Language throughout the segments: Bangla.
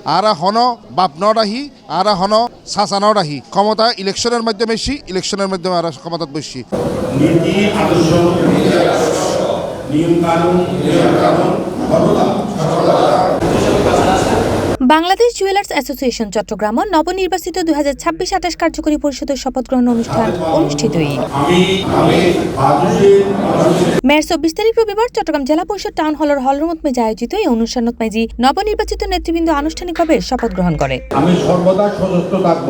আরা হন বাপ নরাহি আরা হন সাসা নরাহি ক্ষমতা ইলেকশনের মাধ্যমে বেশি ইলেকশনের মাধ্যমে আরা ক্ষমতা বেশি নীতি আদর্শ নিয়ম কানুন বাংলাদেশ জুয়েলার্স অ্যাসোসিয়েশন চট্টগ্রাম নবনির্বাচিত 2026-28 কার্যকরী পরিষদের শপথ গ্রহণ অনুষ্ঠান অনুষ্ঠিত। মেয়ের 24 তারিখ রবিবার চট্টগ্রাম জেলা পরিষদ টাউন হলের হলরুমত মেজে আয়োজিত এই অনুষ্ঠানত মেজি নবনির্বাচিত নেতৃবৃন্দ আনুষ্ঠানিকভাবে শপথ গ্রহণ করে। আমি সর্বদা সচেষ্ট থাকব।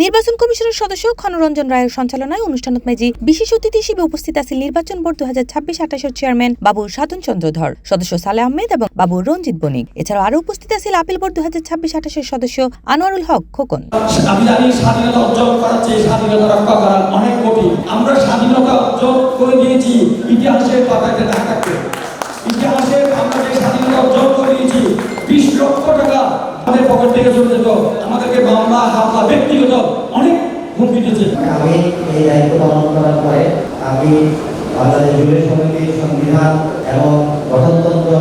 নির্বাচন কমিশনের সদস্য ক্ষণরঞ্জন রায়ের সঞ্চালনায় অনুষ্ঠানত মেজি বিশেষ অতিথি হিসেবে উপস্থিত আছেন নির্বাচন বোর্ড 2026-28 চেয়ারম্যান বাবু সাধন চন্দ্র ধর, সদস্য সালেহ আহমেদ এবং বাবু রঞ্জিত বণিক। এছাড়াও আরও উপস্থিত আছেন আপিল বোর্ড 2026-28 সদস্য আনোয়ারুল হক খোকন। আমি জানি স্বাধীনতা অর্জন করার চেয়ে স্বাধীনতা রক্ষা করা অনেক কঠিন। আমরা স্বাধীনতা অর্জন করে দিয়েছি ইতিহাসের পাতাতে না থাকতে। ইতিহাসে আমরা যে স্বাধীনতা অর্জন করে দিয়েছি 20 লক্ষ টাকা আমাদের পকেট থেকে চলে যেত, আমাদেরকে মামলা হামলা ব্যক্তিগত অনেক হুমকি দিয়েছে। আমি এই দায়িত্ব পালন করার পরে আমি বাংলাদেশ জুয়েলার্স সমিতির সংবিধান এবং গঠনতন্ত্র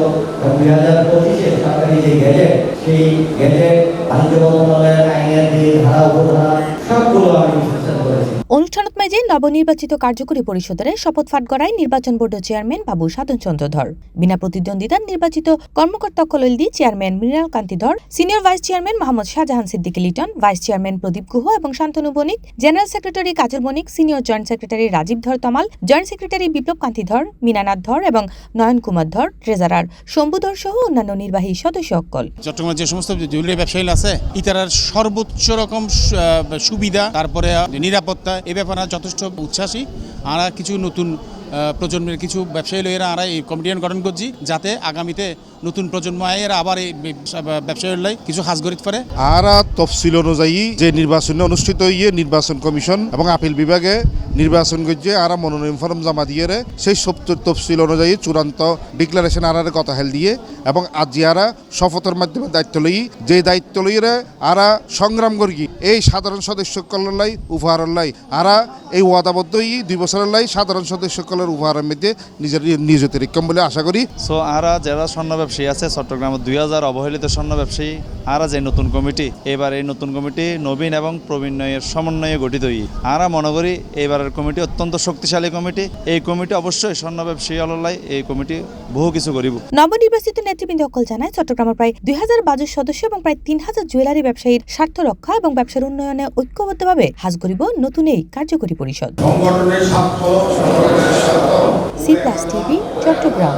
2025-এর সরকারি যে গেজেট সেই গেজেট বাণিজ্য মন্ত্রণালয়ের আইনের যে ধারা উপধারা সবগুলো আমি বিশ্লেষণ করেছি। অনুষ্ঠানত মেজে নবনির্বাচিত কার্যকরী পরিষদের শপথ পাঠ করায় নির্বাচন বোর্ডের চেয়ারম্যান বাবু সাধন চন্দ্র ধর, বিনা প্রতিদ্বন্দ্বিতার নির্বাচিত কর্মকর্তা কললদি chairman Mrinal Kanti Dhar, senior vice chairman Mohammad Shahjahan Siddiqui Liton, vice chairman Pradip Guha এবং Shantanu Banik, general secretary Kajal Banik, senior joint secretary Rajib Dhar Tamal, joint secretary বিপ্লব কান্তি ধর, মীনানাথ ধর এবং নয়ন কুমার ধর, ট্রেজারার শম্ভু ধর সহ অন্যান্য নির্বাহী সদস্য অক্কল। চট্টগ্রামে যে সমস্ত জুয়েলারি ব্যবসায়ী আছে ইতারার সর্বোচ্চ রকম সুবিধা তারপরে নিরাপত্তা এ ব্যাপারে যথেষ্ট উচ্ছ্বাসী। আমরা কিছু নতুন প্রজন্মের কিছু ব্যবসায়ী লইয়েরা আমরা এই কমিটি গঠন করছি যাতে আগামীতে নতুন প্রজন্ম এরা আবার এই ব্যবসায়ী কিছু হাজ গরিত পারে। আর তফসিল অনুযায়ী যে নির্বাচন অনুষ্ঠিত হইয়ে নির্বাচন কমিশন এবং আপিল বিভাগে নির্বাচন করছে আর মনোনয়ন ফর্ম জমা দিয়ে সেই সব তফসিল অনুযায়ী চূড়ান্ত ডিক্লারেশন আর কথা হেল দিয়ে এবং আজ আরা শপথের মাধ্যমে দায়িত্ব লই যে দায়িত্ব লইয়ে আরা সংগ্রাম করি এই সাধারণ সদস্য কল্যাণ উপহার লাই আরা এই ওয়াদাবদ্ধ 2 বছরের লাই সাধারণ সদস্য কল্যাণ উপহারের মধ্যে নিজের নিয়োজিত রেখম বলে আশা করি। সো আরা যারা স্বর্ণ ব্যবসায়ী আছে চট্টগ্রামের 2000 অবহেলিত স্বর্ণ ব্যবসায়ী আরা যে নতুন কমিটি এবার এই নতুন কমিটি নবীন এবং প্রবীণের সমন্বয়ে গঠিত হই আরা মনে করি এবারের কমিটি অত্যন্ত শক্তিশালী কমিটি। এই কমিটি অবশ্যই স্বর্ণ ব্যবসায়ী অললাই এই কমিটি বহু কিছু করিব। নবনির্বাচিত নেতৃবৃন্দ অকল জানায় চট্টগ্রামের প্রায় 2000 বাজুর সদস্য এবং প্রায় 3000 জুয়েলারি ব্যবসায়ীর স্বার্থ রক্ষা এবং ব্যবসার উন্নয়নে ঐক্যবদ্ধভাবে হাজ করিব নতুন এই কার্যকরী পরিষদ। সংগঠনের স্বার্থ সি প্লাস টিভি চট্টগ্রাম।